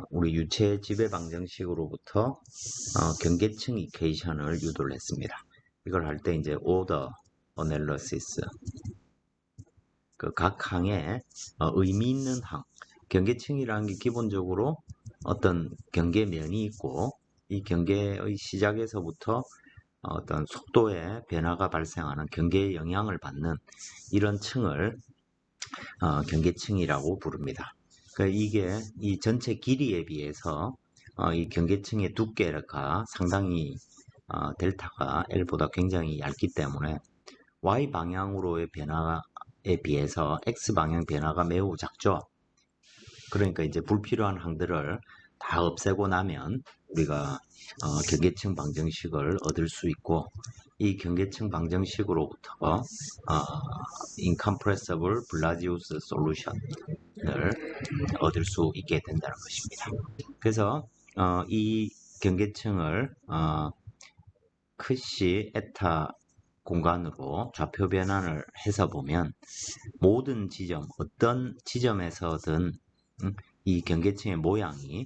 우리 유체 지배 방정식으로부터 경계층 이퀘이션을 유도를 했습니다. 이걸 할 때 이제 오더 어널리시스, 그 각 항에 의미 있는 항, 경계층이라는 게 기본적으로 어떤 경계면이 있고 이 경계의 시작에서부터 어떤 속도의 변화가 발생하는 경계에 영향을 받는 이런 층을 경계층이라고 부릅니다. 그러니까 이게 이 전체 길이에 비해서 이 경계층의 두께가 상당히 델타가 L보다 굉장히 얇기 때문에 Y 방향으로의 변화에 비해서 X 방향 변화가 매우 작죠. 그러니까 이제 불필요한 항들을 다 없애고 나면 우리가 경계층 방정식을 얻을 수 있고, 이 경계층 방정식으로부터 incompressible Blargius solution을 얻을 수 있게 된다는 것입니다. 그래서 이 경계층을 크시 에타 공간으로 좌표 변환을 해서 보면 모든 지점, 어떤 지점에서든 이 경계층의 모양이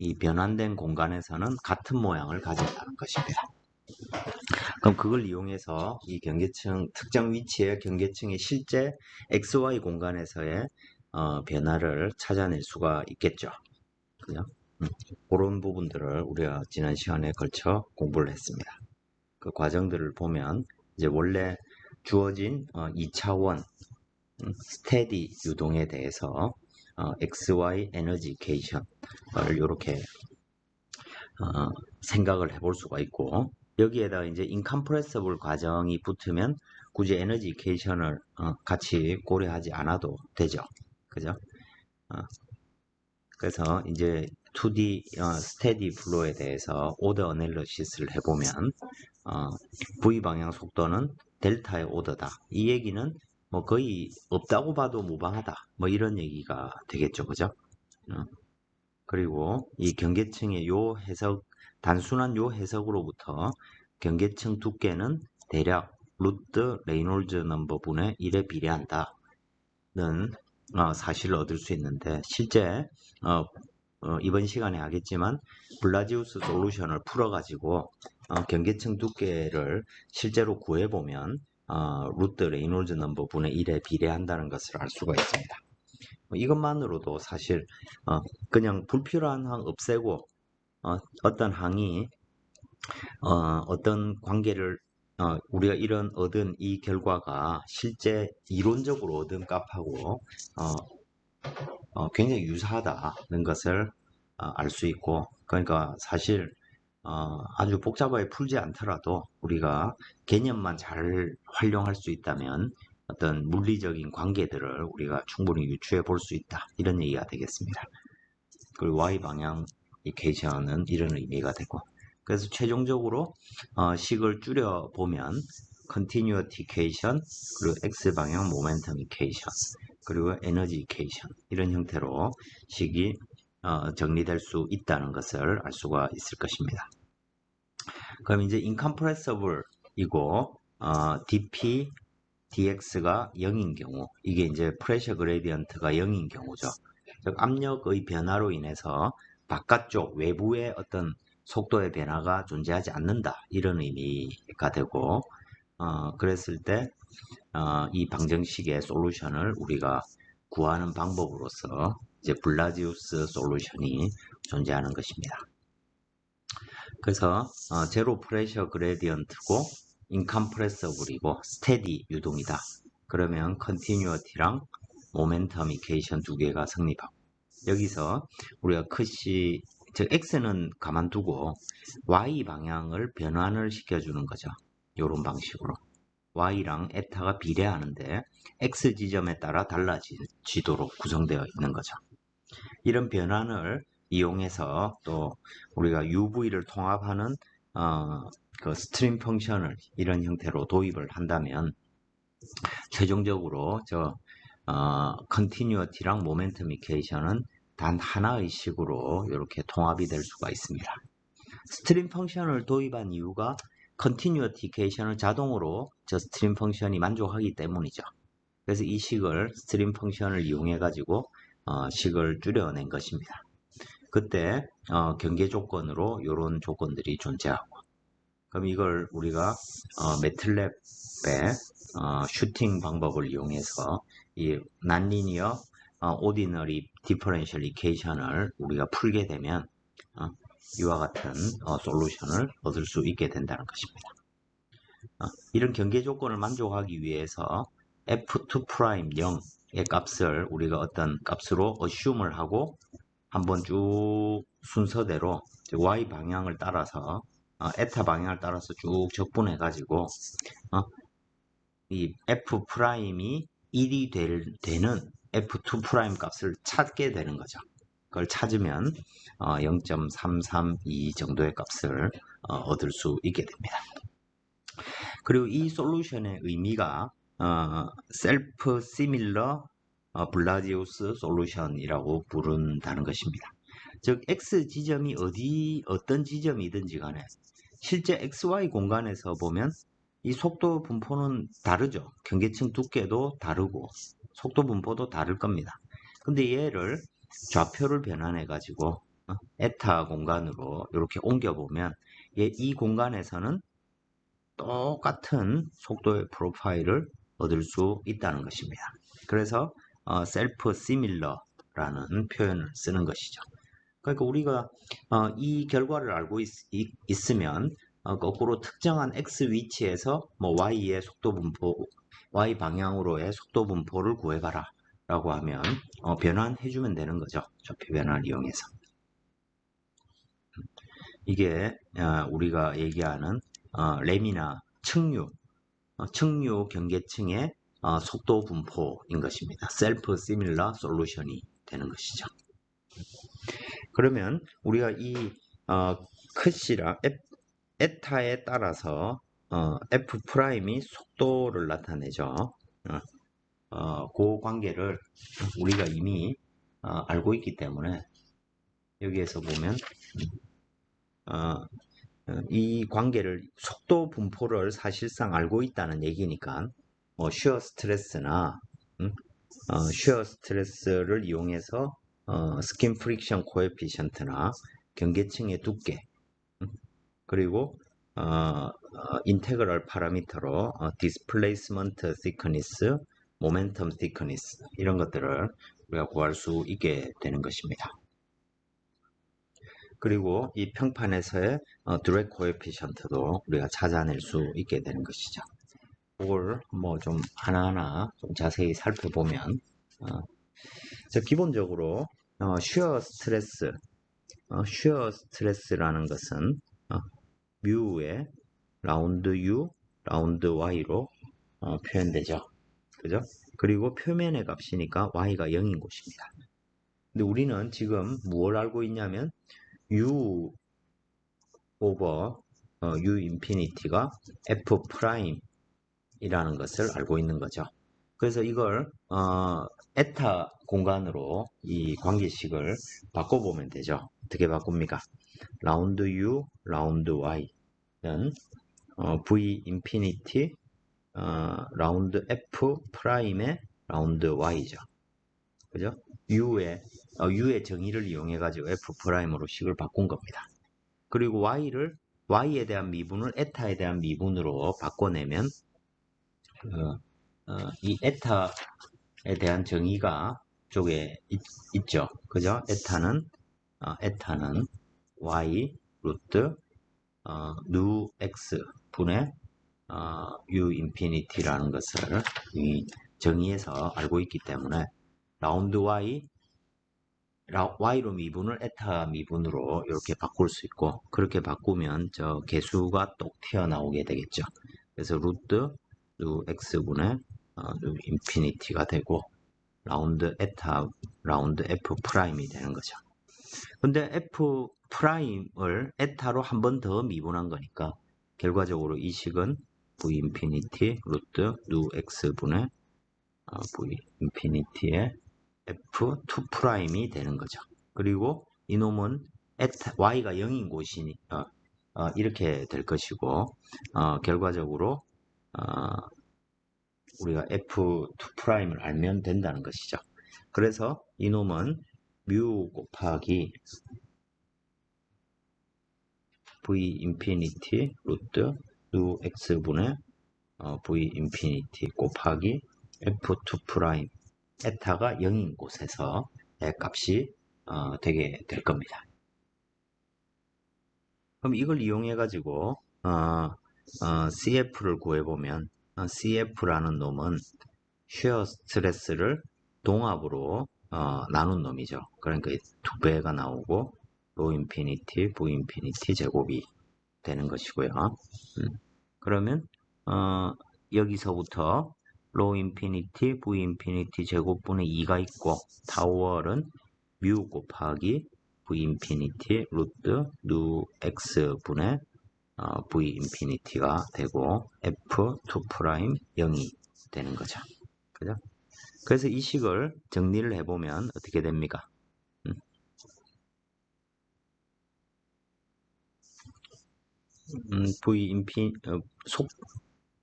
이 변환된 공간에서는 같은 모양을 가진다는 것입니다. 그럼 그걸 이용해서 이 경계층, 특정 위치의 경계층의 실제 XY 공간에서의 변화를 찾아낼 수가 있겠죠. 그죠? 그런 부분들을 우리가 지난 시간에 걸쳐 공부를 했습니다. 그 과정들을 보면 이제 원래 주어진 2차원 스테디 유동에 대해서 XY 에너지 이퀘이션을 이렇게 생각을 해볼 수가 있고, 여기에다가 이제 인컴프레서블 과정이 붙으면 굳이 에너지 이퀘이션을 같이 고려하지 않아도 되죠. 그죠? 그래서 이제 2D 스테디 플로우에 대해서 오더 어널리시스를 해보면 V 방향 속도는 델타의 오더다. 이 얘기는 뭐 거의 없다고 봐도 무방하다. 뭐 이런 얘기가 되겠죠. 그죠? 그리고 이 경계층의 요 해석, 단순한 요 해석으로부터 경계층 두께는 대략 루트 레이놀즈 넘버 분의 1에 비례한다는 사실을 얻을 수 있는데, 실제 이번 시간에 하겠지만 블라지우스 솔루션을 풀어가지고 경계층 두께를 실제로 구해보면 루트 레이놀즈 넘버 분의 1에 비례한다는 것을 알 수가 있습니다. 이것만으로도 사실 그냥 불필요한 항 없애고 어떤 항이 어떤 관계를 우리가 이런 얻은 이 결과가 실제 이론적으로 얻은 값하고 굉장히 유사하다는 것을 알 수 있고, 그러니까 사실 아주 복잡하게 풀지 않더라도 우리가 개념만 잘 활용할 수 있다면 어떤 물리적인 관계들을 우리가 충분히 유추해 볼 수 있다, 이런 얘기가 되겠습니다. 그리고 Y 방향 이퀘이션은 이런 의미가 되고, 그래서 최종적으로 식을 줄여 보면 continuity equation, 그리고 X 방향 momentum equation, 그리고 에너지 이퀘이션, 이런 형태로 식이 정리될 수 있다는 것을 알 수가 있을 것입니다. 그럼 이제 incompressible이고 dp dx가 0인 경우, 이게 이제 프레셔 그레디언트가 0인 경우죠. 즉 압력의 변화로 인해서 바깥쪽 외부의 어떤 속도의 변화가 존재하지 않는다, 이런 의미가 되고, 그랬을 때 이 방정식의 솔루션을 우리가 구하는 방법으로서 이제 블라지우스 솔루션이 존재하는 것입니다. 그래서 제로 프레셔 그레디언트고 인컴프레서블이고 스테디 유동이다. 그러면 컨티뉴어티랑 모멘텀 이퀘이션 두 개가 성립하고, 여기서 우리가 크시, 즉 x는 가만두고 y 방향을 변환을 시켜주는 거죠. 이런 방식으로 y랑 에타가 비례하는데 x 지점에 따라 달라지도록 구성되어 있는 거죠. 이런 변환을 이용해서 또 우리가 UV를 통합하는 그 스트림 펑션을 이런 형태로 도입을 한다면 최종적으로 저 컨티뉴어티랑 모멘텀 이퀘이션은 단 하나의 식으로 이렇게 통합이 될 수가 있습니다. 스트림 펑션을 도입한 이유가 컨티뉴어티 이퀘이션을 자동으로 저 스트림 펑션이 만족하기 때문이죠. 그래서 이 식을 스트림 펑션을 이용해 가지고 식을 줄여낸 것입니다. 그때 경계 조건으로 이런 조건들이 존재하고, 그럼 이걸 우리가 매틀랩의 슈팅 방법을 이용해서 이 난리니어 오디너리 디퍼런셜 이퀘이션을 우리가 풀게 되면 이와 같은 솔루션을 얻을 수 있게 된다는 것입니다. 이런 경계 조건을 만족하기 위해서 f2' 0의 값을 우리가 어떤 값으로 assume을 하고 한번 쭉 순서대로 y 방향을 따라서 에타 방향을 따라서 쭉 적분해 가지고 이 f'이 1이 되는 f2' 값을 찾게 되는 거죠. 그걸 찾으면 0.332 정도의 값을 얻을 수 있게 됩니다. 그리고 이 솔루션의 의미가 셀프 시밀러 블라디우스 솔루션이라고 부른다는 것입니다. 즉 x 지점이 어떤 지점이든지 간에 실제 xy 공간에서 보면 이 속도 분포는 다르죠. 경계층 두께도 다르고 속도 분포도 다를 겁니다. 근데 얘를 좌표를 변환해 가지고 에타 공간으로 이렇게 옮겨 보면 이 공간에서는 똑같은 속도의 프로파일을 얻을 수 있다는 것입니다. 그래서 셀프 시밀러라는 표현을 쓰는 것이죠. 그러니까 우리가 이 결과를 알고 있으면 거꾸로 특정한 x 위치에서 뭐 y의 속도 분포, y 방향으로의 속도 분포를 구해봐라 라고 하면 변환해주면 되는 거죠. 좌표 변환을 이용해서. 이게 우리가 얘기하는 레미나 측류 경계층의 속도 분포인 것입니다. 셀프 시밀러 솔루션이 되는 것이죠. 그러면 우리가 이 컷이랑 에타에 따라서 F'이 속도를 나타내죠. 그 관계를 우리가 이미 알고 있기 때문에 여기에서 보면 이 관계를 속도 분포를 사실상 알고 있다는 얘기니까 뭐 쉬어 스트레스나 쉬어 스트레스를 이용해서 스킨 프릭션 코에피션트나 경계층의 두께 그리고 인테그럴 파라미터로 디스플레이스먼트 thickness, 모멘텀 thickness 이런 것들을 우리가 구할 수 있게 되는 것입니다. 그리고 이 평판에서의 드랙 코에피션트도 우리가 찾아낼 수 있게 되는 것이죠. 그걸 뭐 좀 하나하나 좀 자세히 살펴보면 기본적으로 쉬어 스트레스라는 것은 뮤의 라운드 U, 라운드 Y로 표현되죠. 그죠? 그리고 표면의 값이니까 Y가 0인 곳입니다. 근데 우리는 지금 무엇을 알고 있냐면 U 오버 U 인피니티가 F 프라임이라는 것을 알고 있는 거죠. 그래서 이걸 에타 공간으로 이 관계식을 바꿔보면 되죠. 어떻게 바꿉니까? 라운드 U, 라운드 Y는 V 인피니티 라운드 F 프라임의 라운드 Y죠. 그죠? U의 정의를 이용해 가지고 F 프라임으로 식을 바꾼 겁니다. 그리고 Y에 대한 미분을 에타에 대한 미분으로 바꿔내면 이 에타에 대한 정의가 쪽에 있죠. 그죠? 에타는 Y 루트 누 X 분의 U 인피니티라는 것을 이 정의에서 알고 있기 때문에 라운드 Y로 미분을 에타 미분으로 이렇게 바꿀 수 있고 그렇게 바꾸면 저 개수가 똑 튀어나오게 되겠죠. 그래서 루트 누 X분의 누 인피니티가 되고 라운드 F 프라임이 되는 거죠. 근데 F 프라임을 에타로 한 번 더 미분한 거니까 결과적으로 이 식은 V 인피니티 루트 누 X분의 V 인피니티의 F2 프라임이 되는 거죠. 그리고 이놈은 Y가 0인 곳이니 이렇게 될 것이고 결과적으로 우리가 F2 프라임을 알면 된다는 것이죠. 그래서 이놈은 뮤 곱하기 v 인피니티 루트 누 x분의 v 인피니티 곱하기 f2 프라임 에타가 0인 곳에서 값이 되게 될 겁니다. 그럼 이걸 이용해 가지고 CF를 구해보면 CF라는 놈은 쉐어 스트레스를 동합으로 나눈 놈이죠. 그러니까 2배가 나오고 로 인피니티 V 인피니티 제곱이 되는 것이고요. 그러면 여기서부터 로 인피니티 V 인피니티 제곱분의 2가 있고 타월은 뮤 곱하기 V 인피니티 루트 누 X분의 V 인피니티가 되고 F2 프라임 0이 되는 거죠. 그죠? 그래서 이 식을 정리를 해보면 어떻게 됩니까?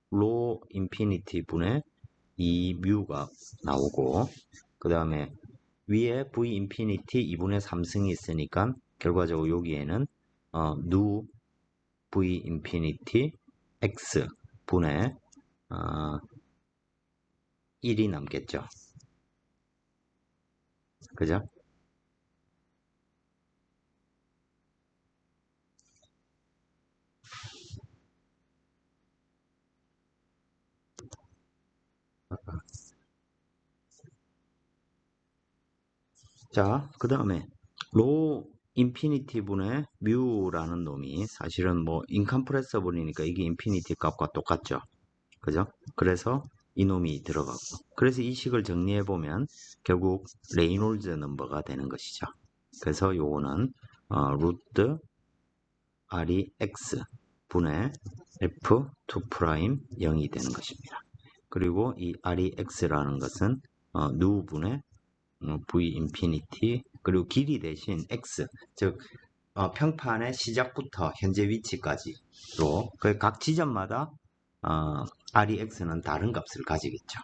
로 인피니티 분의 2뮤가 나오고 그 다음에 위에 V 인피니티 2분의 3승이 있으니까 결과적으로 여기에는 누 V 인피니티 X 분의 1이 남겠죠. 그죠? 자, 그 다음에 로 인피니티 분의 뮤라는 놈이 사실은 뭐 인컴프레서블이니까 이게 인피니티 값과 똑같죠. 그죠? 그래서 이 놈이 들어가고 그래서 이 식을 정리해 보면 결국 레이놀즈 넘버가 되는 것이죠. 그래서 요거는 루트 R이 X 분의 F2 프라임 0이 되는 것입니다. 그리고 이 R이 X라는 것은 누분의 V 인피니티 그리고 길이 대신 X 즉 평판의 시작부터 현재 위치까지로 각 지점마다 R이 X는 다른 값을 가지겠죠.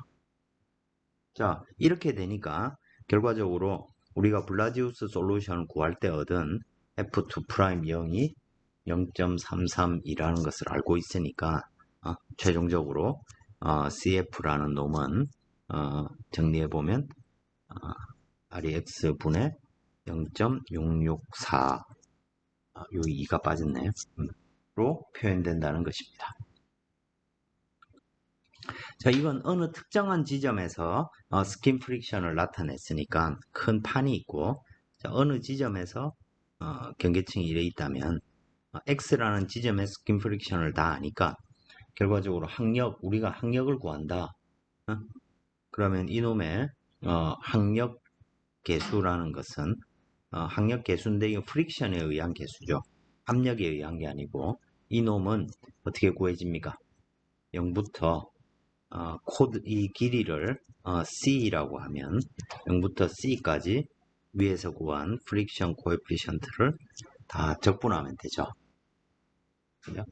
자, 이렇게 되니까 결과적으로 우리가 블라지우스 솔루션을 구할 때 얻은 F2 프라임 0이 0.332라는 것을 알고 있으니까 최종적으로 CF라는 놈은 정리해보면 REX분의 0.664 여기 2가 빠졌네요. 로 표현된다는 것입니다. 자, 이건 어느 특정한 지점에서 스킨 프릭션을 나타냈으니까 큰 판이 있고 자, 어느 지점에서 경계층이 이래 있다면 X라는 지점의 스킨 프릭션을 다 아니까 결과적으로 우리가 항력을 구한다. 그러면 이놈의 항력 계수라는 것은 항력 계수인데 이거 프릭션에 의한 계수죠. 압력에 의한 게 아니고 이놈은 어떻게 구해집니까? 0부터 코드 이 길이를 C라고 하면 0부터 C까지 위에서 구한 프릭션 코에피션트를 다 적분하면 되죠. 그죠?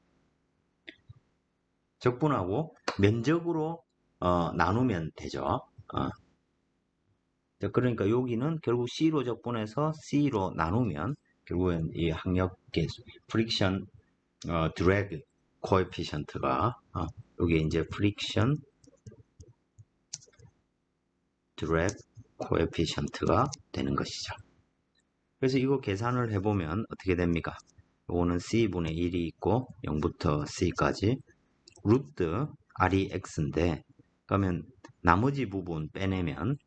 적분하고 면적으로 나누면 되죠. 그러니까 여기는 결국 C로 적분해서 C로 나누면 결국엔 이 항력 계수, 프릭션 드래그 코에피션트가 여기 이제 프릭션 드래그 코에피션트가 되는 것이죠. 그래서 이거 계산을 해보면 어떻게 됩니까? 이거는 C분의 1이 있고 0부터 C까지 루트 R이 X인데 그러면 나머지 부분 빼내면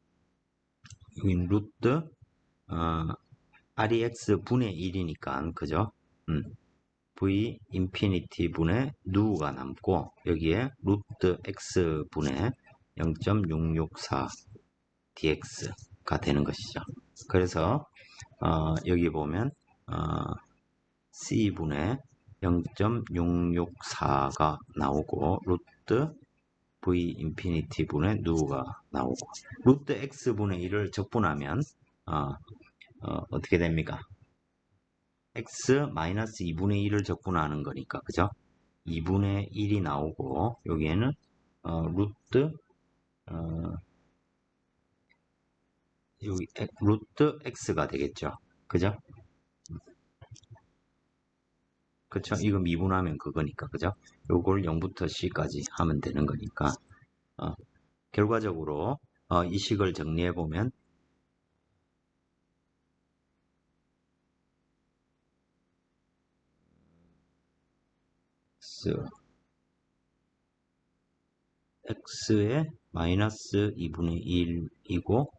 여기 루트 R이 X 분의 1이니까 그죠? V 인피니티 분의 누가 남고 여기에 루트 X 분의 0.664 dx가 되는 것이죠. 그래서 여기 보면 C분의 0.664가 나오고 루트 V 인피니티 분의 누가 나오고 루트 X분의 1을 적분하면 어떻게 됩니까? X 마이너스 2분의 1을 적분하는 거니까 그죠? 2분의 1이 나오고 여기에는 루트 여기 루트 x가 되겠죠. 그죠? 그쵸? 이거 미분하면 그거니까, 그죠? 요걸 0부터 c까지 하면 되는 거니까, 결과적으로, 이 식을 정리해보면, x의 마이너스 2분의 1이고,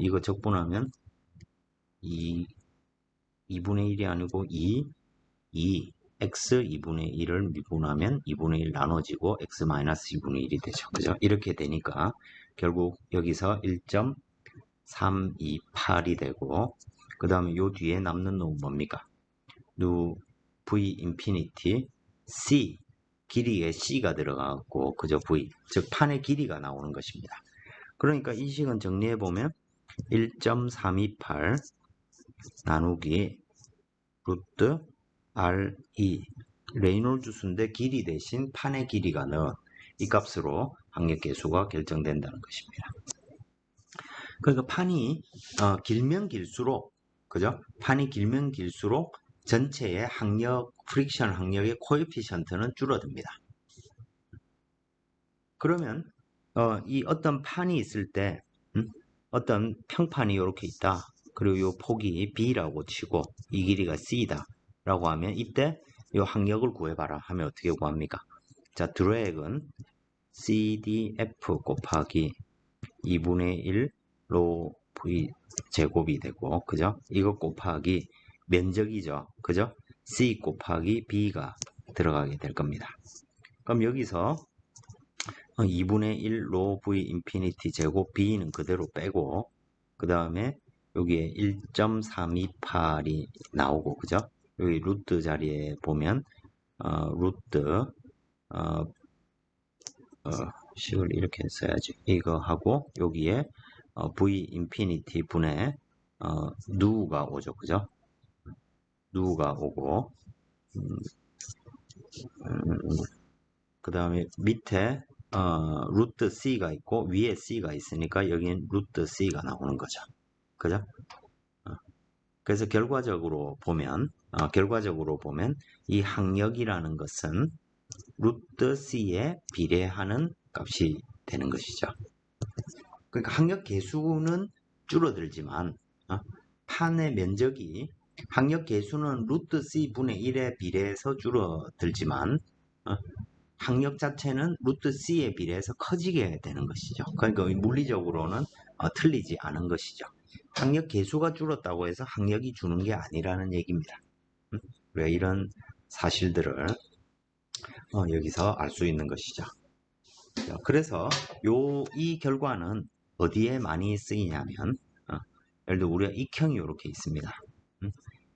이거 적분하면 2분의 1이 아니고 2, x 2분의 1을 미분하면 2분의 1 나눠지고 x 마이너스 2분의 1이 되죠. 그죠? 이렇게 되니까 결국 여기서 1.328이 되고 그 다음에 요 뒤에 남는 놈은 뭡니까? v 인피니티 c 길이에 c가 들어가고 그죠? v 즉 판의 길이가 나오는 것입니다. 그러니까 이 식은 정리해 보면 1.328 나누기 루트 R2 레이놀즈 수인데 길이 대신 판의 길이가 넣은 이 값으로 항력계수가 결정된다는 것입니다. 그러니까 판이 길면 길수록 그죠? 판이 길면 길수록 전체의 항력, 프릭션 항력의 코에피션트는 줄어듭니다. 그러면 이 어떤 판이 있을 때 어떤 평판이 이렇게 있다. 그리고 이 폭이 B라고 치고 이 길이가 C다 라고 하면 이때 이 항력을 구해봐라 하면 어떻게 구합니까? 자, 드래그는 CDF 곱하기 2분의 1 로 V 제곱이 되고 그죠? 이거 곱하기 면적이죠. 그죠? C 곱하기 B가 들어가게 될 겁니다. 그럼 여기서 2분의 1 로 V 인피니티 제곱 B는 그대로 빼고 그 다음에 여기에 1.328이 나오고 그죠? 여기 루트 자리에 보면 루트 식을 이렇게 써야지. 이거 하고 여기에 V 인피니티 분의 누가 오죠. 그죠? 누가 오고 그 다음에 밑에 루트 C가 있고 위에 C가 있으니까 여기는 루트 C가 나오는 거죠. 그죠? 그래서 결과적으로 보면 이 항력이라는 것은 루트 C에 비례하는 값이 되는 것이죠. 그러니까 항력 계수는 줄어들지만 판의 면적이 항력 계수는 루트 C 분의 1에 비례해서 줄어들지만 항력 자체는 루트 C에 비례해서 커지게 되는 것이죠. 그러니까 물리적으로는 틀리지 않은 것이죠. 항력 계수가 줄었다고 해서 항력이 주는 게 아니라는 얘기입니다. 왜 이런 사실들을 여기서 알 수 있는 것이죠. 그래서 이 결과는 어디에 많이 쓰이냐면 예를 들어 우리가 익형이 이렇게 있습니다.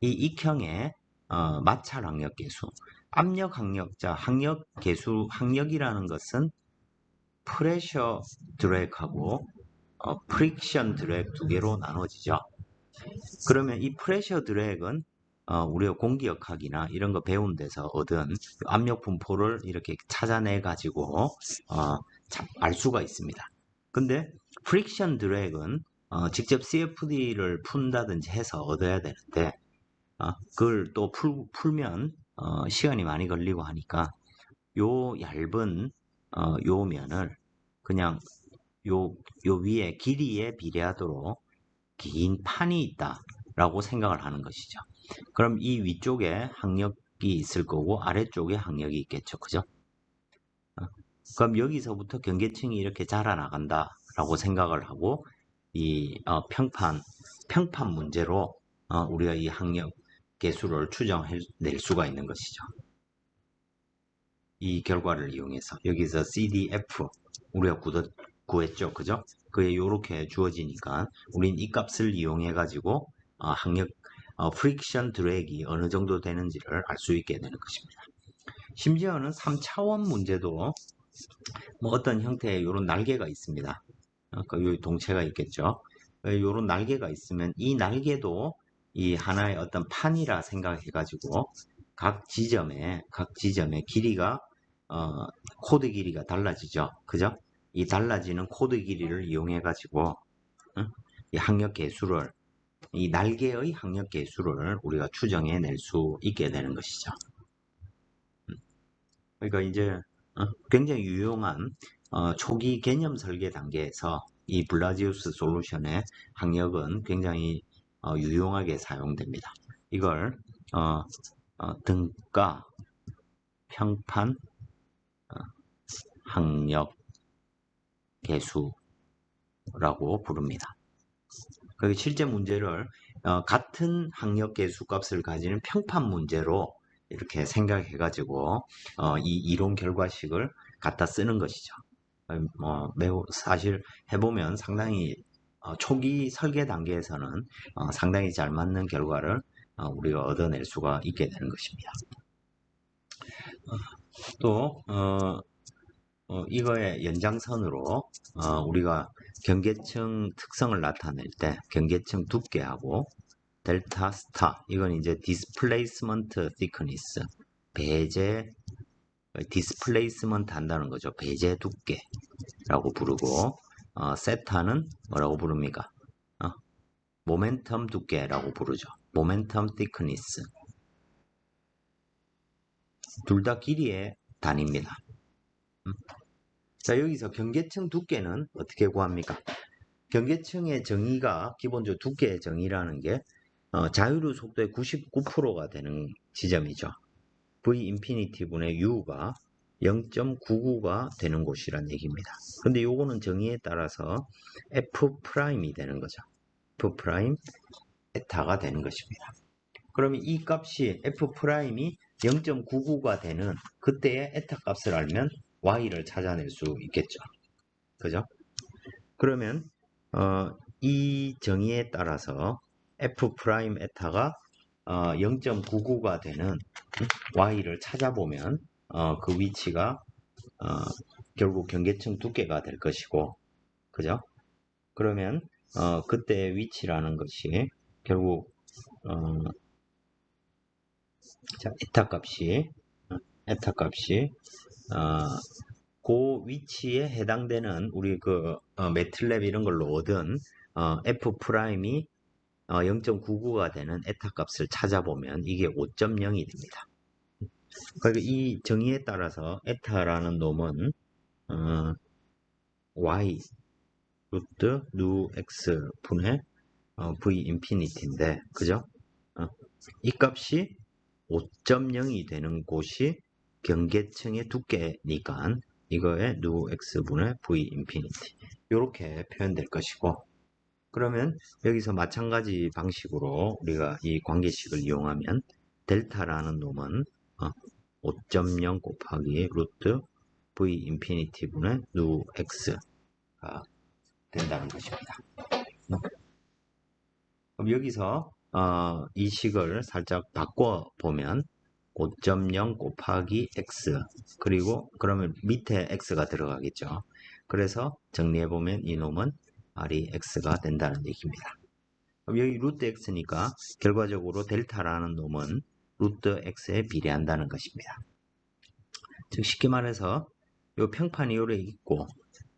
이 익형의 마찰 항력 계수, 압력 항력자, 항력 계수, 항력이라는 것은 프레셔 드랙하고 프릭션 드랙 두 개로 나눠지죠. 그러면 이 프레셔 드랙은 우리가 공기역학이나 이런 거 배운 데서 얻은 압력 분포를 이렇게 찾아내 가지고 알 수가 있습니다. 근데 프릭션 드랙은 직접 CFD를 푼다든지 해서 얻어야 되는데 그걸 또 풀면 시간이 많이 걸리고 하니까 요 얇은 요 면을 그냥 요 위에 길이에 비례하도록 긴 판이 있다라고 생각을 하는 것이죠. 그럼 이 위쪽에 항력이 있을 거고 아래쪽에 항력이 있겠죠. 그죠? 그럼 여기서부터 경계층이 이렇게 자라나간다라고 생각을 하고 이 평판 문제로 우리가 이 항력 계수를 추정해낼 수가 있는 것이죠. 이 결과를 이용해서 여기서 CDF 우리가 구했죠. 그죠? 그게 이렇게 주어지니까 우린 이 값을 이용해 가지고 항력 프릭션 드랙이 어느 정도 되는지를 알 수 있게 되는 것입니다. 심지어는 3차원 문제도 뭐 어떤 형태의 이런 날개가 있습니다. 그 동체가 있겠죠. 이런 날개가 있으면 이 날개도 이 하나의 어떤 판이라 생각해 가지고 각 지점의 길이가 코드 길이가 달라지죠. 그죠? 이 달라지는 코드 길이를 이용해 가지고 이 학력 계수를 이 날개의 학력 계수를 우리가 추정해 낼 수 있게 되는 것이죠. 그러니까 이제 굉장히 유용한 초기 개념 설계 단계에서 이 블라지우스 솔루션의 학력은 굉장히 유용하게 사용됩니다. 이걸 등가, 평판, 학력, 계수라고 부릅니다. 그 실제 문제를 같은 학력 계수 값을 가지는 평판 문제로 이렇게 생각해 가지고 이 이론 결과식을 갖다 쓰는 것이죠. 매우 사실 해보면 상당히 초기 설계 단계에서는 상당히 잘 맞는 결과를 우리가 얻어낼 수가 있게 되는 것입니다. 또 이거의 연장선으로 우리가 경계층 특성을 나타낼 때 경계층 두께하고 델타 스타, 이건 이제 디스플레이스먼트 thickness, 배제 디스플레이스먼트 한다는 거죠. 배제 두께라고 부르고 세타는 뭐라고 부릅니까? 모멘텀 두께라고 부르죠. 모멘텀 thickness. 둘 다 길이의 단위입니다. 자, 여기서 경계층 두께는 어떻게 구합니까? 경계층의 정의가 기본적으로 두께의 정의라는 게 자유로 속도의 99%가 되는 지점이죠. V 인피니티 분의 U가 0.99가 되는 곳이란 얘기입니다. 근데 요거는 정의에 따라서 F'이 되는 거죠. F' 에타가 되는 것입니다. 그러면 이 값이 F'이 0.99가 되는 그때의 에타 값을 알면 Y를 찾아낼 수 있겠죠. 그죠? 그러면 이 정의에 따라서 F' 에타가 0.99가 되는 Y를 찾아보면 그 위치가 결국 경계층 두께가 될 것이고, 그죠? 그러면 그때의 위치라는 것이 결국 자, 에타 값이 그 위치에 해당되는 우리 그 매틀랩 이런 걸로 얻은 F'이 0.99가 되는 에타 값을 찾아보면 이게 5.0이 됩니다. 그러니까 이 정의에 따라서 에타라는 놈은 y 루트 누 x 분의 v 인피니티인데, 그죠? 이 값이 5.0이 되는 곳이 경계층의 두께니까 이거의 누 x분의 v 인피니티 이렇게 표현될 것이고, 그러면 여기서 마찬가지 방식으로 우리가 이 관계식을 이용하면 델타라는 놈은 5.0 곱하기 루트 v 인피니티 분의 누 x가 된다는 것입니다. 그럼 여기서 이 식을 살짝 바꿔보면 5.0 곱하기 x, 그리고 그러면 밑에 x가 들어가겠죠. 그래서 정리해보면 이놈은 r이 x가 된다는 얘기입니다. 그럼 여기 루트 x니까 결과적으로 델타라는 놈은 루트 x에 비례한다는 것입니다. 즉 쉽게 말해서 이 평판이 요래 있고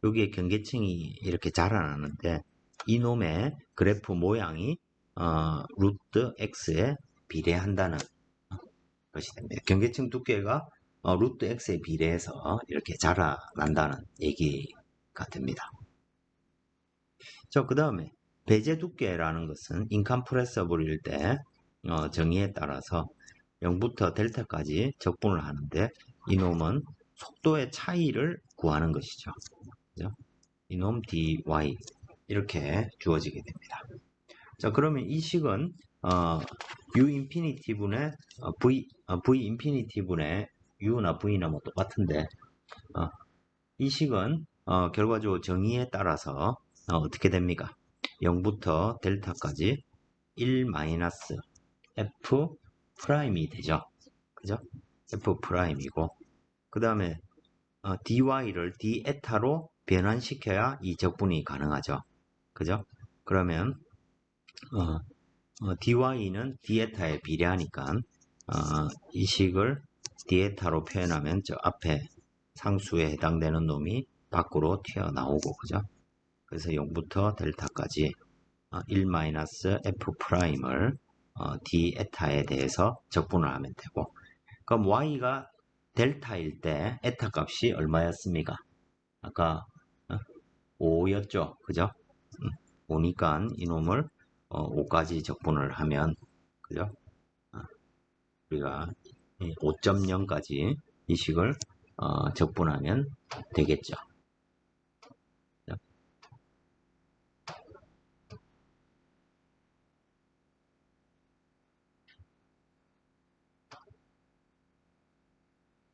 여기에 경계층이 이렇게 자라나는데 이놈의 그래프 모양이 루트 x에 비례한다는 것이 됩니다. 경계층 두께가 루트 x에 비례해서 이렇게 자라난다는 얘기가 됩니다. 자, 그 다음에 배제 두께라는 것은 인컴프레서블일 때 정의에 따라서 0부터 델타까지 적분을 하는데 이놈은 속도의 차이를 구하는 것이죠. 그죠? 이놈 dy 이렇게 주어지게 됩니다. 자, 그러면 이 식은 u 인피니티 분의 v 인피니티 분의 u나 v나 뭐 똑같은데 이 식은 결과적으로 정의에 따라서 어떻게 됩니까? 0부터 델타까지 1 마이너스 f 프라임이 되죠. 그죠? f 프라임이고, 그 다음에 dy를 d 에타로 변환시켜야 이 적분이 가능하죠. 그죠? 그러면 dy는 d 에타에 비례하니까 이 식을 d 에타로 표현하면 저 앞에 상수에 해당되는 놈이 밖으로 튀어나오고, 그죠? 그래서 0부터 델타까지 1-f 프라임을 d 에타에 대해서 적분을 하면 되고, 그럼 y가 델타일 때 에타 값이 얼마였습니까? 아까 5였죠, 그죠? 5니까 이놈을 5까지 적분을 하면, 그죠? 우리가 5.0까지 이 식을 적분하면 되겠죠.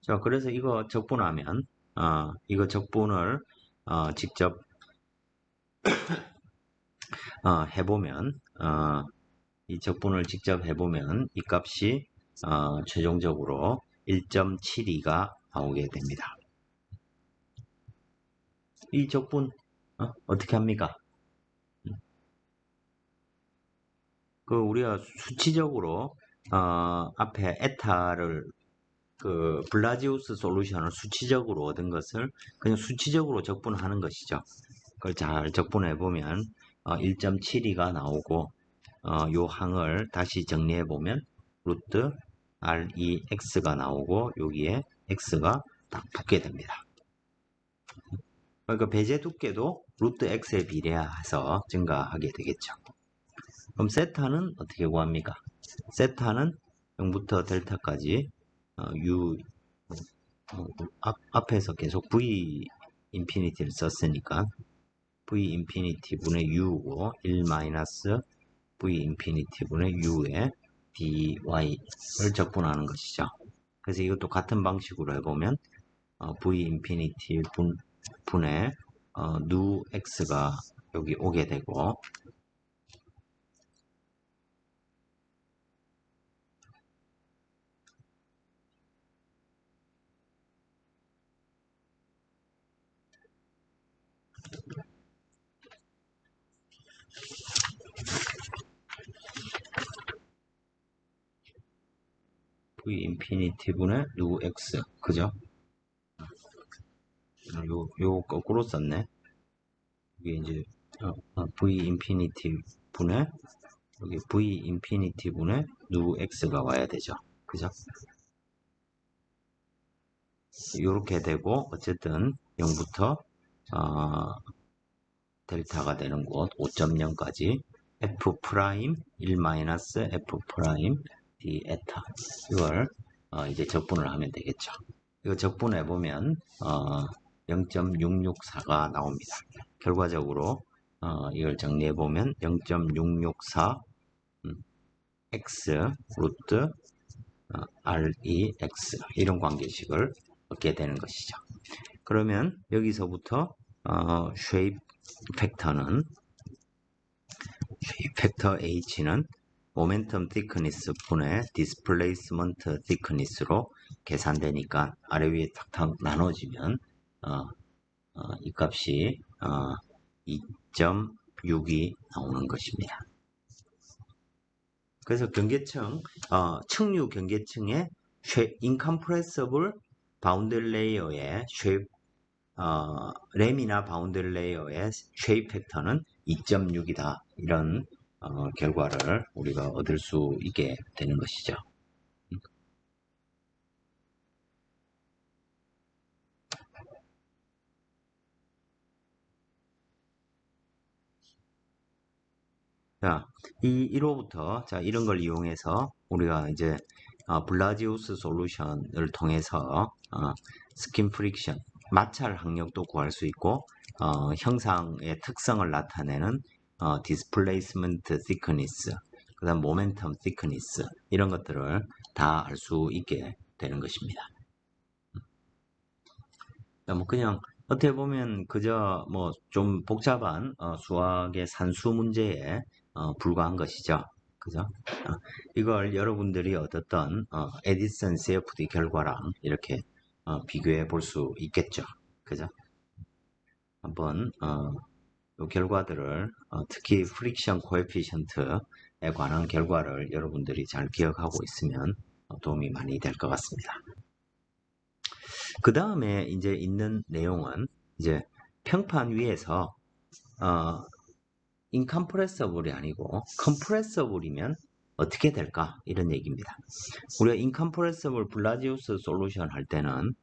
자, 그래서 이거 적분하면, 이거 적분을 직접 해보면, 이 적분을 직접 해보면 이 값이 최종적으로 1.72가 나오게 됩니다. 이 적분 어떻게 합니까? 그 우리가 수치적으로 앞에 에타를 그 블라지우스 솔루션을 수치적으로 얻은 것을 그냥 수치적으로 적분하는 것이죠. 그걸 잘 적분해 보면 1.72가 나오고 요 항을 다시 정리해 보면 루트 REX가 나오고 여기에 X가 딱 붙게 됩니다. 그러니까 배제 두께도 루트 X에 비례해서 증가하게 되겠죠. 그럼 세타는 어떻게 구합니까? 세타는 0부터 델타까지 U 앞에서 계속 V 인피니티를 썼으니까 V 인피니티 분의 U고 1 마이너스 V 인피니티 분의 U에 dy를 적분하는 것이죠. 그래서 이것도 같은 방식으로 해보면 V 인피니티 분의 nu x가 여기 오게 되고 V 인피니티 분의 nu x 그죠? 요 거꾸로 썼네. 이게 이제 V 인피니티 분의 여기 V 인피니티 분의 nu x가 와야 되죠. 그죠? 이렇게 되고 어쨌든 0부터 델타가 되는 곳 5.0까지 f 프라임 1 마이너스 f 프라임 d 에타 이걸 이제 적분을 하면 되겠죠. 이거 적분해 보면 0.664가 나옵니다. 결과적으로 이걸 정리해 보면 0.664 x 루트 REX 이런 관계식을 얻게 되는 것이죠. 그러면 여기서부터 쉐입 팩터는 쉐입 팩터 H는 모멘텀 티크니스 분의 디스플레이스먼트 티크니스로 계산되니까 아래 위에 탁탁 나눠지면 이 값이 2.6이 나오는 것입니다. 그래서 경계층, 층류 경계층의 인컴프레서블 바운드리 레이어의 쉐입 램이나 바운드리 레이어의 쉐입 팩터는 2.6이다. 이런 결과를 우리가 얻을 수 있게 되는 것이죠. 자, 이 1호부터 자 이런 걸 이용해서 우리가 이제 블라지우스 솔루션을 통해서 스킨 프릭션 마찰 항력도 구할 수 있고 형상의 특성을 나타내는 디스플레이스먼트 티크니스 그다음 모멘텀 티크니스 이런 것들을 다 알 수 있게 되는 것입니다. 뭐 그냥 어떻게 보면 그저 뭐 좀 복잡한 수학의 산수 문제에 불과한 것이죠. 그죠? 이걸 여러분들이 얻었던 에디슨 CFD 결과랑 이렇게 비교해 볼 수 있겠죠. 그죠? 한번 이 결과들을 특히 프릭션 코에피션트에 관한 결과를 여러분들이 잘 기억하고 있으면 도움이 많이 될 것 같습니다. 그 다음에 이제 있는 내용은 이제 평판 위에서 인컴프레서블이 아니고 컴프레서블이면 어떻게 될까? 이런 얘기입니다. 우리가 인컴프레서블 블라지우스 솔루션 할 때는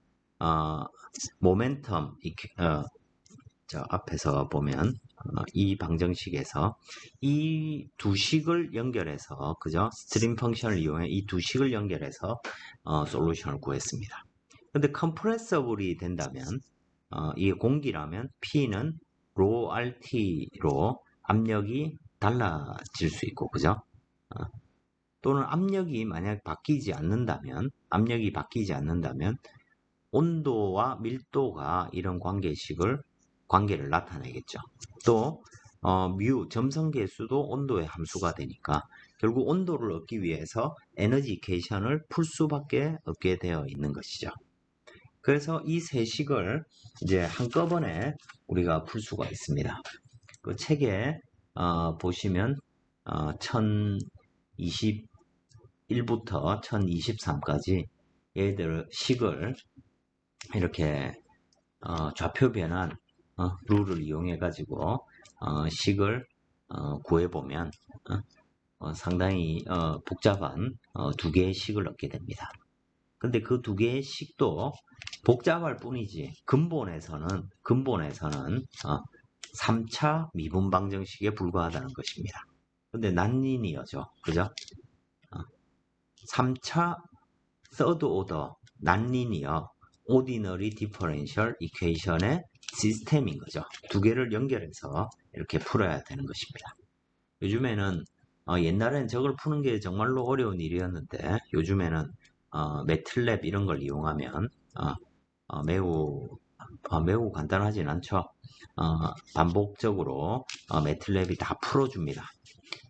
모멘텀 저 앞에서 보면 이 방정식에서 이 두 식을 연결해서 그죠? 스트림 펑션을 이용해 이 두 식을 연결해서 솔루션을 구했습니다. 근데 컴프레서블이 된다면 이게 공기라면 P는 로 RT로 압력이 달라질 수 있고 그죠? 또는 압력이 만약 바뀌지 않는다면 온도와 밀도가 이런 관계를 나타내겠죠. 또 뮤 점성계수도 온도의 함수가 되니까 결국 온도를 얻기 위해서 에너지 이퀘이션을 풀 수밖에 없게 되어 있는 것이죠. 그래서 이 세 식을 이제 한꺼번에 우리가 풀 수가 있습니다. 그 책에 보시면 1021부터 1023까지 얘들 식을 이렇게 좌표 변환 룰을 이용해 가지고 식을 구해보면 상당히 복잡한 두 개의 식을 얻게 됩니다. 근데 그 두 개의 식도 복잡할 뿐이지 근본에서는 3차 미분 방정식에 불과하다는 것입니다. 근데 난리니어죠. 그죠? 3차 서드 오더 난리니어 오디너리 디퍼런셜 이퀘이션의 시스템인 거죠. 두 개를 연결해서 이렇게 풀어야 되는 것입니다. 요즘에는 옛날엔 저걸 푸는 게 정말로 어려운 일이었는데 요즘에는 매틀랩 이런 걸 이용하면 매우 간단하진 않죠. 반복적으로 매틀랩이 다 풀어줍니다.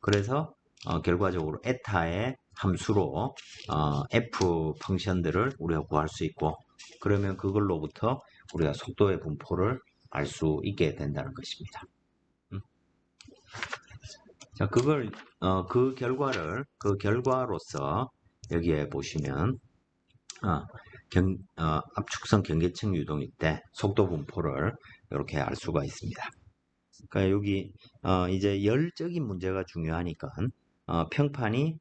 그래서 결과적으로 에타의 함수로 f 펑션들을 우리가 구할 수 있고 그러면 그걸로부터 우리가 속도의 분포를 알 수 있게 된다는 것입니다. 자, 그 결과로서 여기에 보시면 압축성 경계층 유동일 때 속도 분포를 이렇게 알 수가 있습니다. 그러니까 여기 이제 열적인 문제가 중요하니까 평판이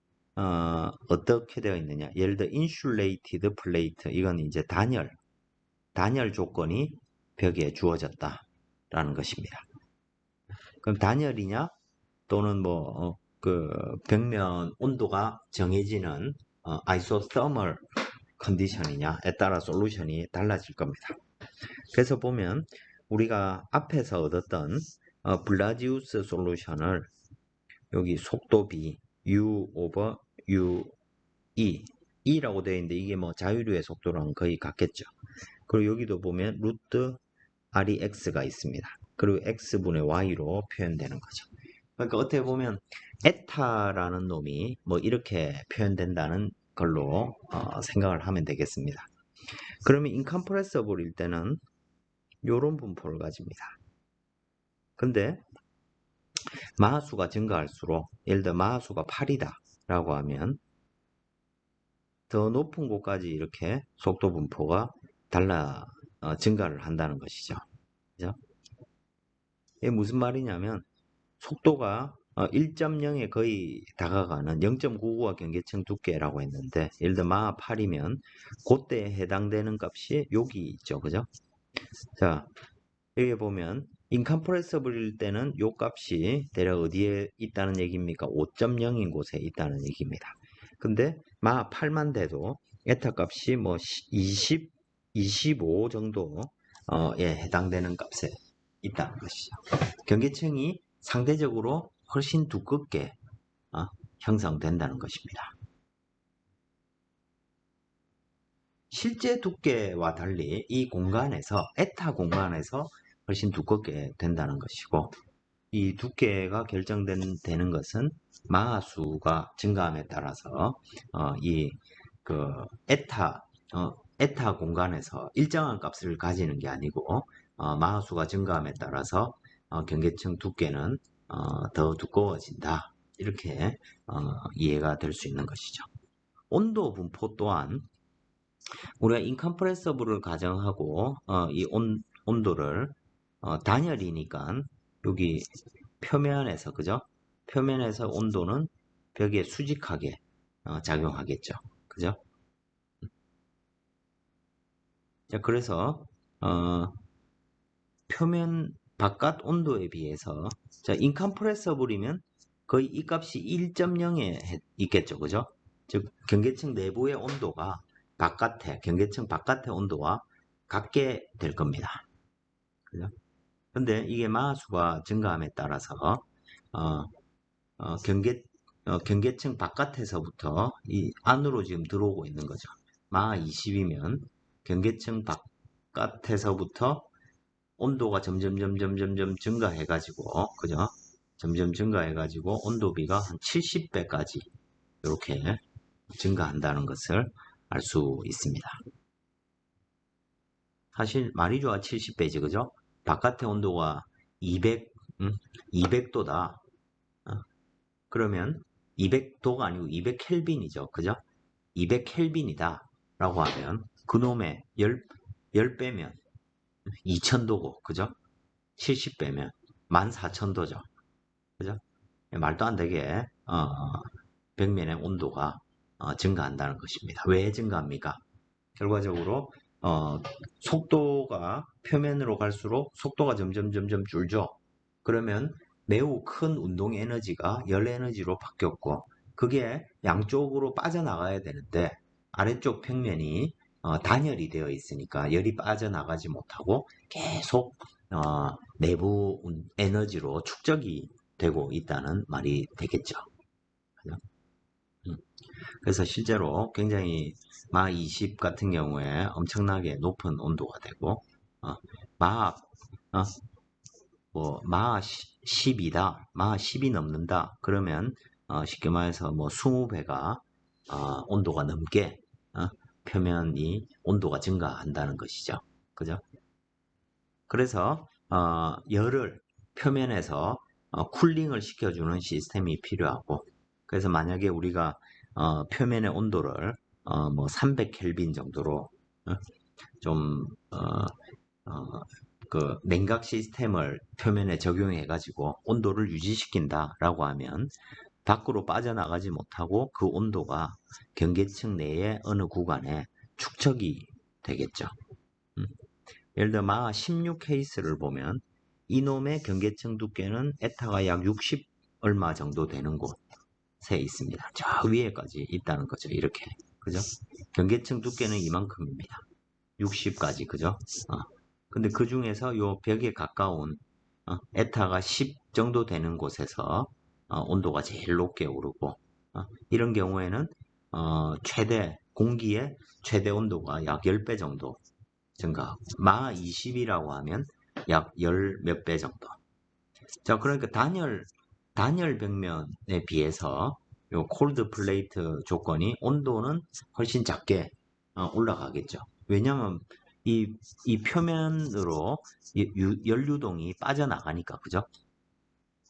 어떻게 되어 있느냐. 예를 들어 인슐레이티드 플레이트 이건 이제 단열 조건이 벽에 주어졌다라는 것입니다. 그럼 단열이냐 또는 그 벽면 온도가 정해지는 아이소서멀 컨디션이냐에 따라 솔루션이 달라질 겁니다. 그래서 보면 우리가 앞에서 얻었던 블라지우스 솔루션을 여기 속도 B U 오버 U E라고 되어 있는데 이게 뭐 자유류의 속도랑 거의 같겠죠. 그리고 여기도 보면 루트 REX가 있습니다. 그리고 X분의 Y로 표현되는 거죠. 그러니까 어떻게 보면 에타라는 놈이 뭐 이렇게 표현된다는 걸로 생각을 하면 되겠습니다. 그러면 인컴프레서블일 때는 이런 분포를 가집니다. 근데 마하수가 증가할수록 예를 들어 마하수가 8이다 라고 하면 더 높은 곳까지 이렇게 속도 분포가 증가를 한다는 것이죠. 그죠? 이게 무슨 말이냐면 속도가 1.0에 거의 다가가는 0.99가 경계층 두께라고 했는데 예를 들어 마하 8이면 그때에 해당되는 값이 여기 있죠. 그죠? 자, 여기 보면 인컴프레서블일 때는 요 값이 대략 어디에 있다는 얘기입니까? 5.0인 곳에 있다는 얘기입니다. 근데 마하 8만 돼도 에타 값이 뭐 20, 25 정도에 해당되는 값에 있다는 것이죠. 경계층이 상대적으로 훨씬 두껍게 형성된다는 것입니다. 실제 두께와 달리 이 공간에서 에타 공간에서 훨씬 두껍게 된다는 것이고 이 두께가 결정되는 것은 마하수가 증가함에 따라서 에타 공간에서 일정한 값을 가지는 게 아니고 마하수가 증가함에 따라서 경계층 두께는 더 두꺼워진다. 이렇게 이해가 될 수 있는 것이죠. 온도 분포 또한 우리가 인컴프레서블을 가정하고 이 온도를 단열이니까 여기 표면에서, 그죠? 표면에서 온도는 벽에 수직하게 작용하겠죠. 그죠? 자, 그래서 어, 표면 바깥 온도에 비해서 자, 인컴프레서블이면 거의 이 값이 1.0에 있겠죠. 그죠? 즉 경계층 내부의 온도가 경계층 바깥의 온도와 같게 될 겁니다. 그죠? 근데 이게 마하수가 증가함에 따라서 어, 경계층 바깥에서부터 이 안으로 지금 들어오고 있는 거죠. 마하 20이면 경계층 바깥에서부터 온도가 점점 증가해가지고, 그죠? 점점 증가해가지고 온도비가 한 70배까지 이렇게 증가한다는 것을 알 수 있습니다. 사실 말이 좋아 70배지, 그죠? 바깥의 온도가 200, 200도다. 그러면 200도가 아니고 200켈빈이죠. 그죠? 200켈빈이다. 라고 하면 그놈의 10배면 2000도고, 그죠? 70배면 14,000도죠. 그죠? 말도 안 되게 벽면의 온도가 증가한다는 것입니다. 왜 증가합니까? 결과적으로 속도가 표면으로 갈수록 속도가 점점 줄죠. 그러면 매우 큰 운동 에너지가 열 에너지로 바뀌었고 그게 양쪽으로 빠져나가야 되는데 아래쪽 평면이 단열이 되어 있으니까 열이 빠져나가지 못하고 계속 내부 에너지로 축적이 되고 있다는 말이 되겠죠. 그죠? 그래서 실제로 굉장히 마 20 같은 경우에 엄청나게 높은 온도가 되고 어, 마 어, 마 10이다, 마 10이 넘는다. 그러면 쉽게 말해서 뭐 20배가 온도가 넘게 표면이 온도가 증가한다는 것이죠. 그죠? 그래서 열을 표면에서 쿨링을 시켜주는 시스템이 필요하고 그래서 만약에 우리가 표면의 온도를 뭐 300켈빈 정도로 어, 좀 그 냉각 시스템을 표면에 적용해 가지고 온도를 유지시킨다라고 하면 밖으로 빠져나가지 못하고 그 온도가 경계층 내의 어느 구간에 축적이 되겠죠. 음. 예를 들어 마 16 케이스를 보면 이놈의 경계층 두께는 에타가 약 60 얼마 정도 되는 곳에 있습니다. 저 위에까지 있다는 거죠. 이렇게. 그죠? 경계층 두께는 이만큼입니다. 60까지. 그죠? 근데 그 중에서 요 벽에 가까운 에타가 10 정도 되는 곳에서 온도가 제일 높게 오르고 이런 경우에는 공기의 최대 온도가 약 10배 정도 증가하고 마 20이라고 하면 약 10 몇 배 정도. 자, 그러니까 단열 벽면에 비해서 요 콜드 플레이트 조건이 온도는 훨씬 작게 올라가겠죠. 왜냐하면 이 표면으로 연류동이 빠져나가니까, 그죠?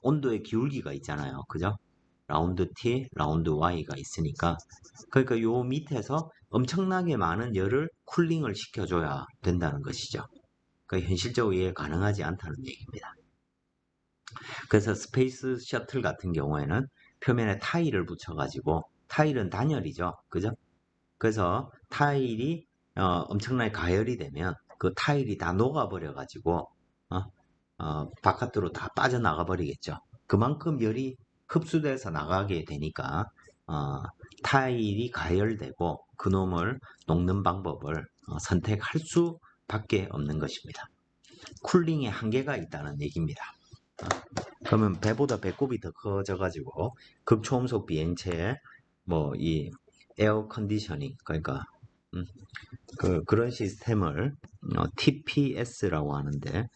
온도의 기울기가 있잖아요. 그죠? 라운드 T, 라운드 Y가 있으니까. 그러니까 요 밑에서 엄청나게 많은 열을 쿨링을 시켜줘야 된다는 것이죠. 그러니까 현실적으로 이해 가능하지 않다는 얘기입니다. 그래서 스페이스 셔틀 같은 경우에는 표면에 타일을 붙여가지고 타일은 단열이죠. 그죠? 그래서 타일이 엄청나게 가열이 되면 그 타일이 다 녹아버려가지고 바깥으로 다 빠져나가 버리겠죠. 그만큼 열이 흡수돼서 나가게 되니까 타일이 가열되고 그놈을 녹는 방법을 선택할 수밖에 없는 것입니다. 쿨링에 한계가 있다는 얘기입니다. 그러면 배보다 배꼽이 더 커져가지고 극초음속 비행체에 뭐 이 에어 컨디셔닝 그러니까 그런 시스템을 TPS라고 하는데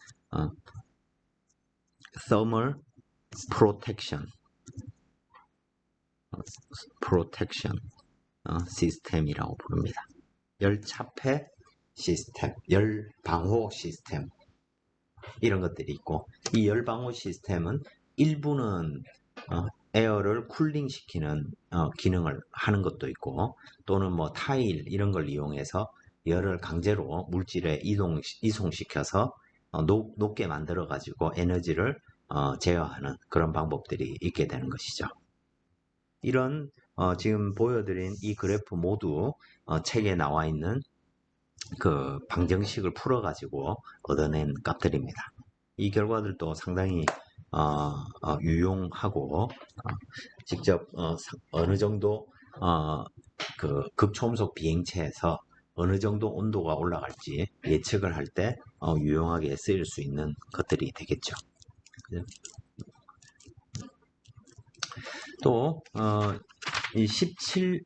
Thermal Protection 시스템이라고 부릅니다. 열 차폐 시스템, 열 방호 시스템 이런 것들이 있고 이 열 방호 시스템은 일부는 에어를 쿨링 시키는 기능을 하는 것도 있고 또는 뭐 타일 이런 걸 이용해서 열을 강제로 물질에 이송시켜서 높게 만들어 가지고 에너지를 제어하는 그런 방법들이 있게 되는 것이죠. 이런 지금 보여드린 이 그래프 모두 책에 나와 있는 그 방정식을 풀어가지고 얻어낸 값들입니다. 이 결과들도 상당히 유용하고 직접 어느 정도 그 극초음속 비행체에서 어느 정도 온도가 올라갈지 예측을 할 때 유용하게 쓰일 수 있는 것들이 되겠죠. 또 이 17,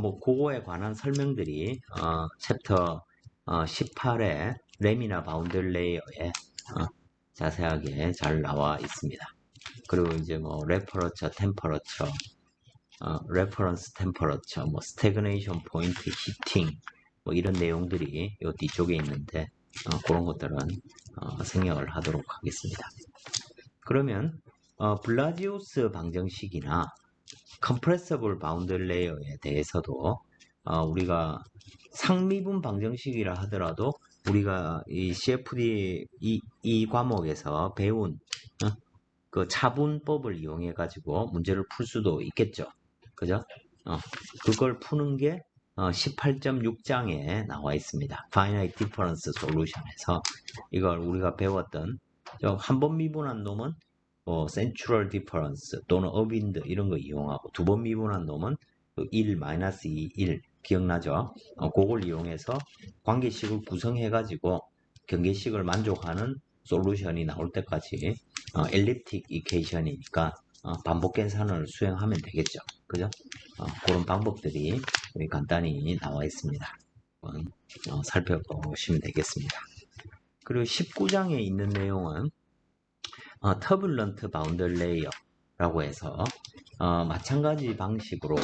뭐, 그거에 관한 설명들이, 챕터 18의 램이나 바운들 레이어에 자세하게 잘 나와 있습니다. 그리고 이제 뭐, 레퍼러처, 템퍼러처, 레퍼런스 템퍼러처, 뭐, 스태그네이션 포인트, 히팅, 뭐, 이런 내용들이 요 뒤쪽에 있는데, 그런 것들은 생략을 하도록 하겠습니다. 그러면, 블라지우스 방정식이나 compressible boundary layer에 대해서도 우리가 상미분 방정식이라 하더라도 우리가 이 CFD 이 과목에서 배운 그 차분법을 이용해 가지고 문제를 풀 수도 있겠죠. 그죠? 그걸 푸는 게 18.6장에 나와 있습니다. Finite Difference Solution에서 이걸 우리가 배웠던 한 번 미분한 놈은 센츄럴 디퍼런스 또는 어빈드 이런 거 이용하고 두 번 미분한 놈은 1, 마이너스 2, 1 기억나죠? 그걸 이용해서 관계식을 구성해가지고 경계식을 만족하는 솔루션이 나올 때까지 엘립틱 이퀘이션이니까 반복 계산을 수행하면 되겠죠. 그죠? 그런 방법들이 간단히 나와 있습니다. 살펴보시면 되겠습니다. 그리고 19장에 있는 내용은 터블런트 바운더 레이어라고 해서 마찬가지 방식으로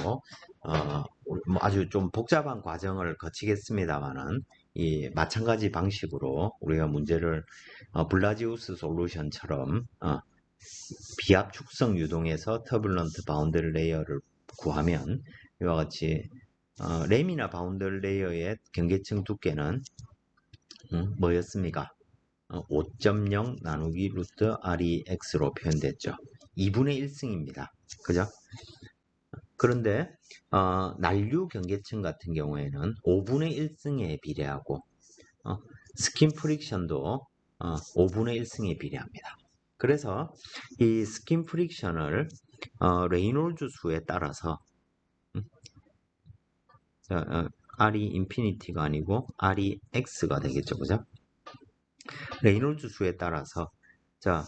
뭐 아주 좀 복잡한 과정을 거치겠습니다만은 이 마찬가지 방식으로 우리가 문제를 블라지우스 솔루션처럼 비압 축성 유동에서 터블런트 바운더 레이어를 구하면 이와 같이 램이나 바운더 레이어의 경계층 두께는 뭐였습니까? 5.0 나누기 루트 REX로 표현됐죠. 2분의 1승입니다. 그죠? 그런데 난류 경계층 같은 경우에는 5분의 1승에 비례하고 스킨 프릭션도 5분의 1승에 비례합니다. 그래서 이 스킨 프릭션을 레이놀즈 수에 따라서 R이 인피니티가 아니고 REX가 되겠죠. 그죠? 레이놀즈 수에 따라서 자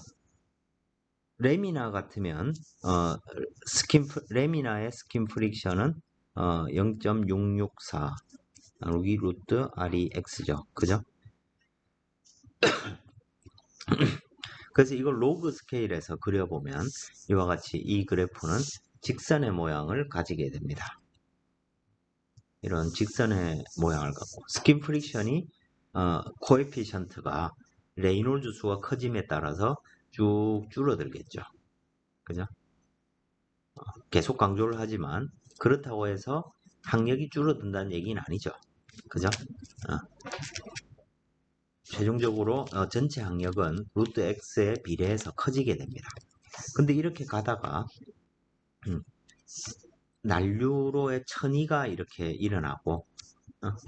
레미나 같으면 레미나의 스킨 프릭션은 0.664 나누기 루트 REX죠. 그죠? 그래서 이걸 로그 스케일에서 그려보면 이와 같이 이 그래프는 직선의 모양을 가지게 됩니다. 이런 직선의 모양을 갖고 스킨 프릭션이 코에피션트가 레이놀즈 수가 커짐에 따라서 쭉 줄어들겠죠. 그죠? 계속 강조를 하지만 그렇다고 해서 항력이 줄어든다는 얘기는 아니죠. 그죠? 최종적으로 전체 항력은 루트 x에 비례해서 커지게 됩니다. 근데 이렇게 가다가 난류로의 천이가 이렇게 일어나고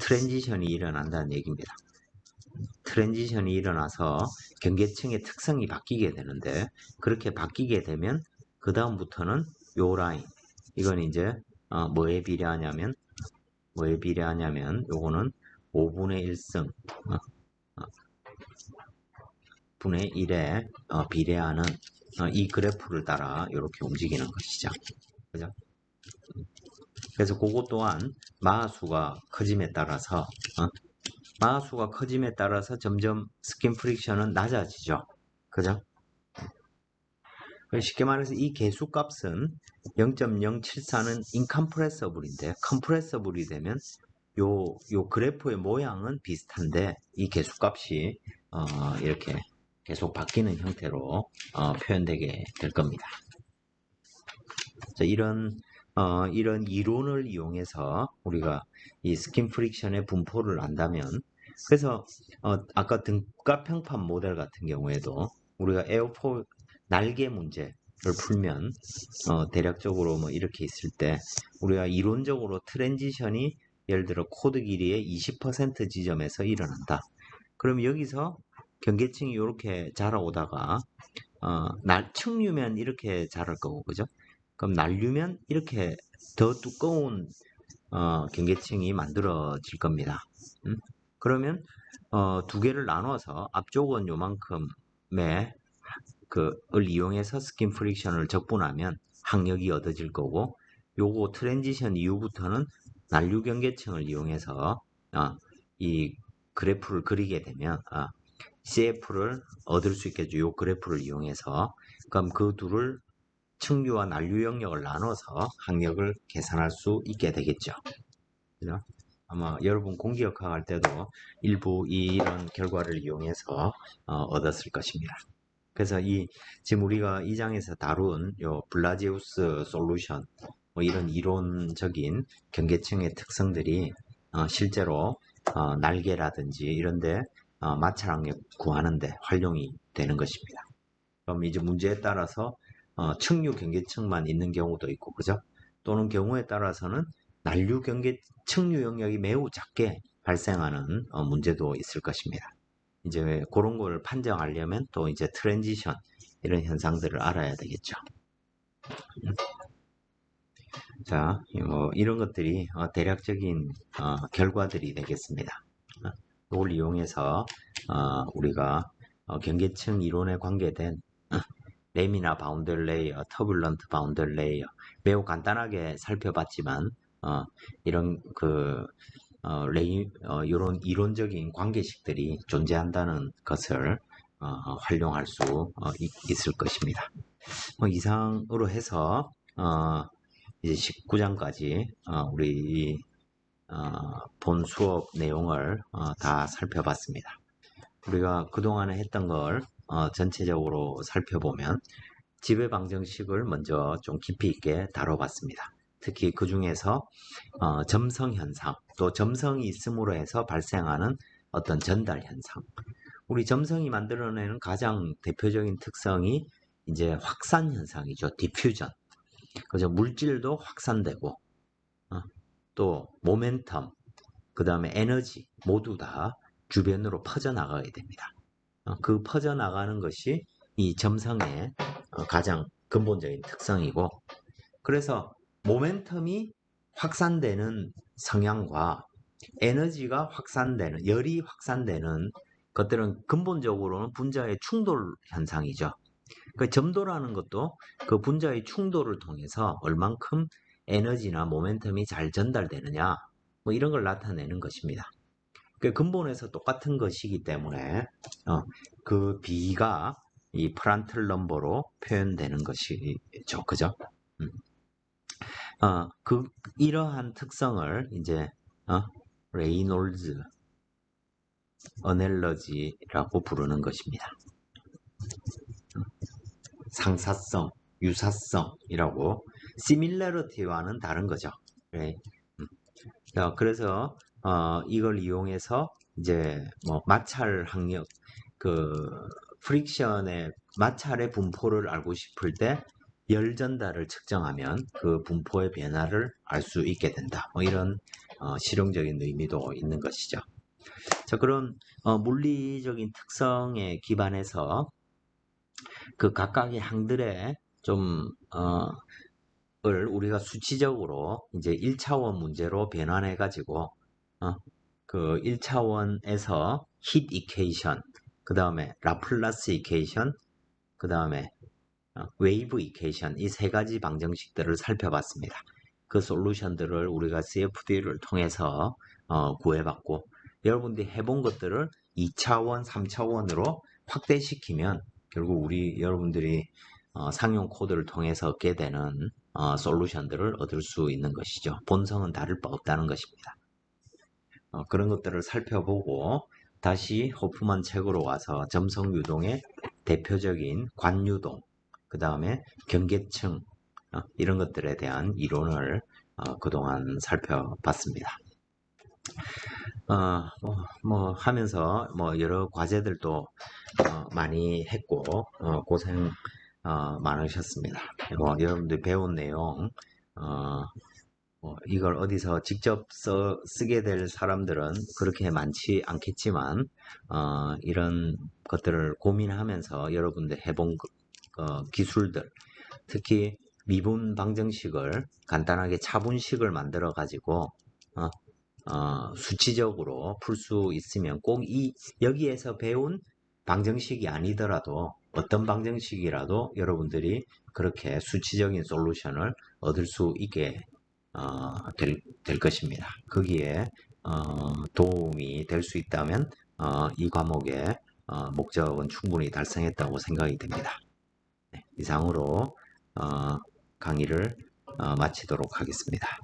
트랜지션이 일어난다는 얘기입니다. 트랜지션이 일어나서 경계층의 특성이 바뀌게 되는데 그렇게 바뀌게 되면 그 다음부터는 요 라인 이건 이제 뭐에 비례하냐면 요거는 5분의 1승 분의 1에 비례하는 이 그래프를 따라 이렇게 움직이는 것이죠. 그죠? 그래서 그것 또한 마하수가 커짐에 따라서 점점 스킨 프릭션은 낮아지죠. 그죠? 쉽게 말해서 이 개수값은 0.074는 인컴프레서블인데 컴프레서블이 되면 요 그래프의 모양은 비슷한데 이 개수값이 이렇게 계속 바뀌는 형태로 표현되게 될 겁니다. 자, 이런 이론을 이용해서 우리가 이 스킨 프릭션의 분포를 안다면 그래서 아까 등가 평판 모델 같은 경우에도 우리가 에어포 날개 문제를 풀면 대략적으로 뭐 이렇게 있을 때 우리가 이론적으로 트랜지션이 예를 들어 코드 길이의 20% 지점에서 일어난다. 그럼 여기서 경계층이 이렇게 자라오다가 측류면 이렇게 자랄 거고, 그죠? 그럼 난류면 이렇게 더 두꺼운 경계층이 만들어질 겁니다. 그러면 두 개를 나눠서 앞쪽은 요만큼의 을 이용해서 스킨 프릭션을 적분하면 항력이 얻어질 거고, 요거 트랜지션 이후부터는 난류 경계층을 이용해서 이 그래프를 그리게 되면 CF를 얻을 수 있겠죠. 요 그래프를 이용해서. 그럼 그 둘을 측류와 난류 영역을 나눠서 항력을 계산할 수 있게 되겠죠. 그죠? 아마 여러분 공기역학 할 때도 일부 이런 결과를 이용해서 얻었을 것입니다. 그래서 지금 우리가 이 장에서 다룬 요 블라제우스 솔루션 뭐 이런 이론적인 경계층의 특성들이 실제로 날개라든지 이런데 마찰 항력 구하는데 활용이 되는 것입니다. 그럼 이제 문제에 따라서 측류 경계층만 있는 경우도 있고, 그죠? 또는 경우에 따라서는 난류 경계 측류 영역이 매우 작게 발생하는 문제도 있을 것입니다. 이제 그런 걸 판정하려면 또 이제 트랜지션 이런 현상들을 알아야 되겠죠. 자, 뭐 이런 것들이 대략적인 결과들이 되겠습니다. 이걸 이용해서 우리가 경계층 이론에 관계된 레미나 바운더리 레이어, 터뷸런트 바운더리 레이어 매우 간단하게 살펴봤지만 이런 이런 이론적인 관계식들이 존재한다는 것을 활용할 수 있을 것입니다. 이상으로 해서 이제 19장까지 우리 본 수업 내용을 다 살펴봤습니다. 우리가 그동안에 했던 걸 전체적으로 살펴보면 지배방정식을 먼저 좀 깊이 있게 다뤄봤습니다. 특히 그 중에서 점성 현상, 또 점성이 있음으로 해서 발생하는 어떤 전달 현상. 우리 점성이 만들어내는 가장 대표적인 특성이 이제 확산 현상이죠. 디퓨전. 그죠? 물질도 확산되고, 또 모멘텀, 그 다음에 에너지 모두 다 주변으로 퍼져나가게 됩니다. 그 퍼져나가는 것이 이 점성의 가장 근본적인 특성이고, 그래서 모멘텀이 확산되는 성향과 에너지가 확산되는, 열이 확산되는 것들은 근본적으로는 분자의 충돌 현상이죠. 그 점도라는 것도 그 분자의 충돌을 통해서 얼만큼 에너지나 모멘텀이 잘 전달되느냐, 뭐 이런 걸 나타내는 것입니다. 그 근본에서 똑같은 것이기 때문에 그 B가 이 프란틀 넘버로 표현되는 것이죠. 그죠? 이러한 특성을 이제 레이놀즈 어넬러지라고 부르는 것입니다. 상사성, 유사성이라고 시밀러리티와는 다른 거죠. 네. 그래서 이걸 이용해서 이제 뭐 마찰 항력 프릭션의 마찰의 분포를 알고 싶을 때 열 전달을 측정하면 그 분포의 변화를 알 수 있게 된다. 뭐 이런 실용적인 의미도 있는 것이죠. 자, 그런 물리적인 특성에 기반해서 그 각각의 항들의 좀 을 우리가 수치적으로 이제 1차원 문제로 변환해 가지고 그 1차원에서 히트 이퀘이션, 그 다음에 라플라스 이퀘이션, 그 다음에 웨이브 이퀘이션 이 세 가지 방정식들을 살펴봤습니다. 그 솔루션들을 우리가 CFD를 통해서 구해봤고, 여러분들이 해본 것들을 2차원, 3차원으로 확대시키면 결국 여러분들이 상용 코드를 통해서 얻게 되는 솔루션들을 얻을 수 있는 것이죠. 본성은 다를 바 없다는 것입니다. 그런 것들을 살펴보고 다시 호프만 책으로 와서 점성 유동의 대표적인 관유동, 그 다음에 경계층 이런 것들에 대한 이론을 그동안 살펴봤습니다. 하면서 여러 과제들도 많이 했고 고생 많으셨습니다. 여러분들 배운 내용 어, 이걸 어디서 직접 쓰게 될 사람들은 그렇게 많지 않겠지만 이런 것들을 고민하면서 여러분들 해본 기술들, 특히 미분 방정식을 간단하게 차분식을 만들어 가지고 수치적으로 풀 수 있으면 꼭 여기에서 배운 방정식이 아니더라도 어떤 방정식이라도 여러분들이 그렇게 수치적인 솔루션을 얻을 수 있게 될 것입니다. 거기에 도움이 될 수 있다면 이 과목의 목적은 충분히 달성했다고 생각이 됩니다. 네, 이상으로 강의를 마치도록 하겠습니다.